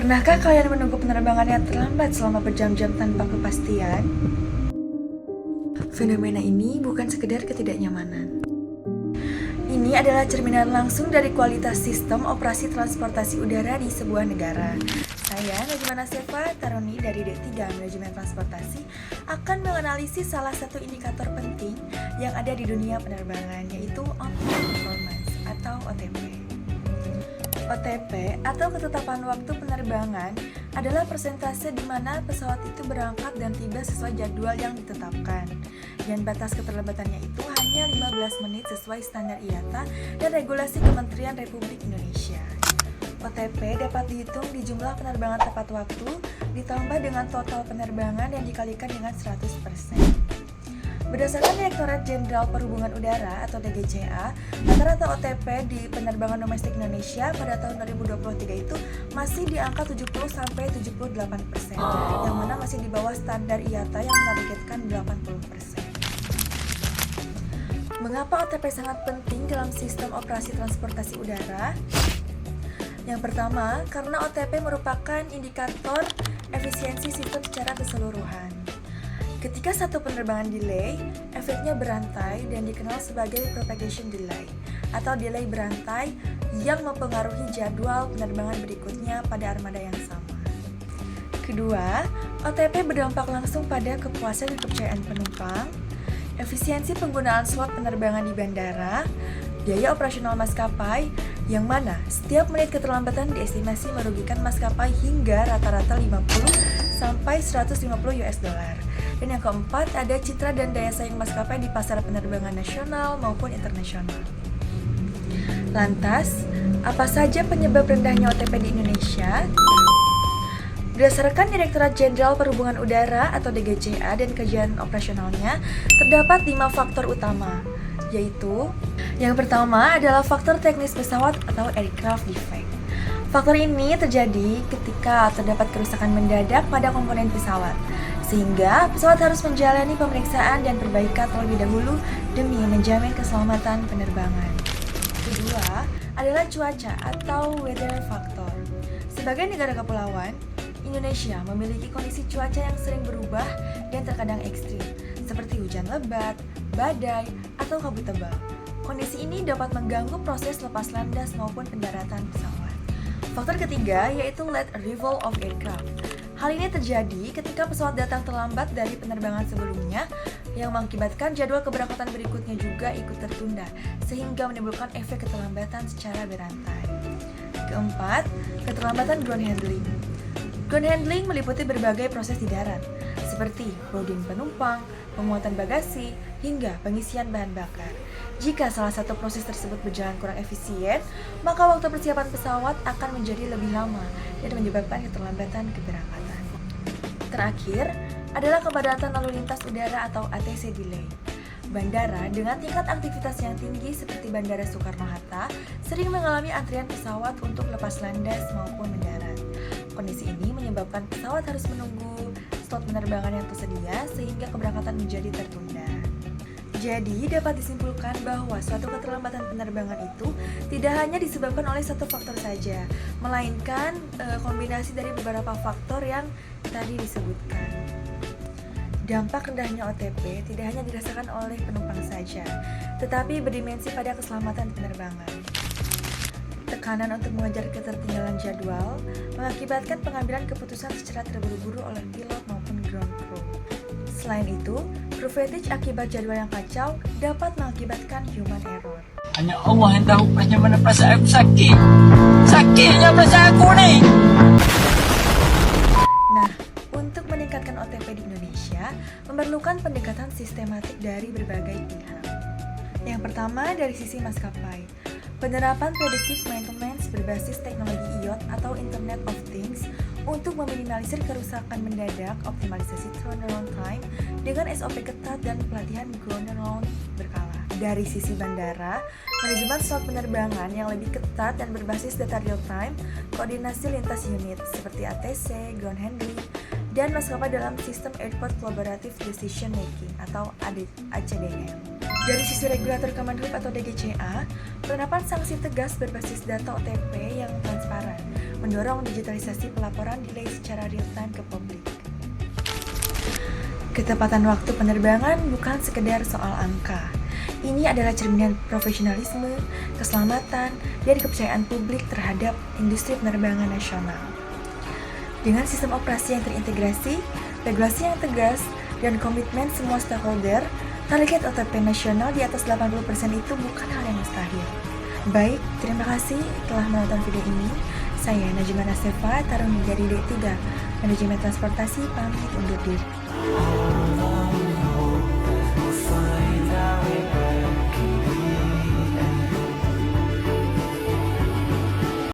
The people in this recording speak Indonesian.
Pernahkah kalian menunggu penerbangan yang terlambat selama berjam-jam tanpa kepastian? Fenomena ini bukan sekedar ketidaknyamanan. Ini adalah cerminan langsung dari kualitas sistem operasi transportasi udara di sebuah negara. Saya, Najma Nasefa Taroni dari D3 Manajemen Transportasi, akan menganalisis salah satu indikator penting yang ada di dunia penerbangan, yaitu On-Time Performance atau OTP. OTP atau ketetapan waktu penerbangan adalah persentase di mana pesawat itu berangkat dan tiba sesuai jadwal yang ditetapkan. Dan batas keterlambatannya itu hanya 15 menit sesuai standar IATA dan regulasi Kementerian Republik Indonesia. OTP dapat dihitung di jumlah penerbangan tepat waktu ditambah dengan total penerbangan yang dikalikan dengan 100%. Berdasarkan Direktorat Jenderal Perhubungan Udara atau DGCA, rata-rata OTP di penerbangan domestik Indonesia pada tahun 2023 itu masih di angka 70-78%, yang mana masih di bawah standar IATA yang menargetkan 80%. Mengapa OTP sangat penting dalam sistem operasi transportasi udara? Yang pertama, karena OTP merupakan indikator efisiensi sistem secara keseluruhan. Ketika satu penerbangan delay, efeknya berantai dan dikenal sebagai propagation delay atau delay berantai yang mempengaruhi jadwal penerbangan berikutnya pada armada yang sama. Kedua, OTP berdampak langsung pada kepuasan dan kepercayaan penumpang, efisiensi penggunaan slot penerbangan di bandara, biaya operasional maskapai, yang mana setiap menit keterlambatan diestimasi merugikan maskapai hingga rata-rata 50 sampai 150 US dollar. Dan yang keempat, ada citra dan daya saing maskapai di pasar penerbangan nasional maupun internasional. Lantas, apa saja penyebab rendahnya OTP di Indonesia? Berdasarkan Direktorat Jenderal Perhubungan Udara atau DGCA dan kajian operasionalnya, terdapat 5 faktor utama, yaitu yang pertama adalah faktor teknis pesawat atau aircraft defect. Faktor ini terjadi ketika terdapat kerusakan mendadak pada komponen pesawat, sehingga pesawat harus menjalani pemeriksaan dan perbaikan terlebih dahulu demi menjamin keselamatan penerbangan. Kedua adalah cuaca atau weather factor. Sebagai negara kepulauan, Indonesia memiliki kondisi cuaca yang sering berubah dan terkadang ekstrim, seperti hujan lebat, badai, atau kabut tebal. Kondisi ini dapat mengganggu proses lepas landas maupun pendaratan pesawat. Faktor ketiga yaitu late arrival of aircraft. Hal ini terjadi ketika pesawat datang terlambat dari penerbangan sebelumnya yang mengakibatkan jadwal keberangkatan berikutnya juga ikut tertunda, sehingga menimbulkan efek keterlambatan secara berantai. Keempat, keterlambatan ground handling. Ground handling meliputi berbagai proses di darat, seperti boarding penumpang, pemuatan bagasi, hingga pengisian bahan bakar. Jika salah satu proses tersebut berjalan kurang efisien, maka waktu persiapan pesawat akan menjadi lebih lama dan menyebabkan keterlambatan keberangkatan. Terakhir adalah kepadatan lalu lintas udara atau ATC delay. Bandara dengan tingkat aktivitas yang tinggi seperti Bandara Soekarno-Hatta sering mengalami antrian pesawat untuk lepas landas maupun mendarat. Kondisi ini menyebabkan pesawat harus menunggu slot penerbangan yang tersedia sehingga keberangkatan menjadi tertunda. Jadi dapat disimpulkan bahwa suatu keterlambatan penerbangan itu tidak hanya disebabkan oleh satu faktor saja, melainkan kombinasi dari beberapa faktor yang tadi disebutkan. Dampak rendahnya OTP tidak hanya dirasakan oleh penumpang saja, tetapi berdimensi pada keselamatan penerbangan. Tekanan untuk mengejar ketertinggalan jadwal mengakibatkan pengambilan keputusan secara terburu-buru oleh pilot maupun ground crew. Selain itu, crew fatigue akibat jadwal yang kacau dapat mengakibatkan human error. Hanya Allah yang tahu bagaimana perasaan aku sakit. Sakitnya perasaan aku nih. Nah, untuk meningkatkan OTP di Indonesia, memerlukan pendekatan sistematik dari berbagai pihak. Yang pertama dari sisi maskapai. Penerapan predictive maintenance berbasis teknologi IoT atau Internet of Things untuk meminimalisir kerusakan mendadak, optimalisasi turnaround time dengan SOP ketat dan pelatihan ground berkala. Dari sisi bandara, manajemen slot penerbangan yang lebih ketat dan berbasis data real time, koordinasi lintas unit seperti ATC, ground handling, dan maskapai dalam sistem Airport Collaborative Decision Making atau ACDM. Dari sisi regulator Kemenhub atau DGCA, penerapan sanksi tegas berbasis data OTP yang transparan, mendorong digitalisasi pelaporan delay secara real-time ke publik. Ketepatan waktu penerbangan bukan sekedar soal angka. Ini adalah cerminan profesionalisme, keselamatan, dan kepercayaan publik terhadap industri penerbangan nasional. Dengan sistem operasi yang terintegrasi, regulasi yang tegas, dan komitmen semua stakeholder, target OTP nasional di atas 80% itu bukan hal yang mustahil. Baik, terima kasih telah menonton video ini. Saya Najma Nasefa, Tarunijaya dari D3, Manajemen Transportasi, pamit undur diri.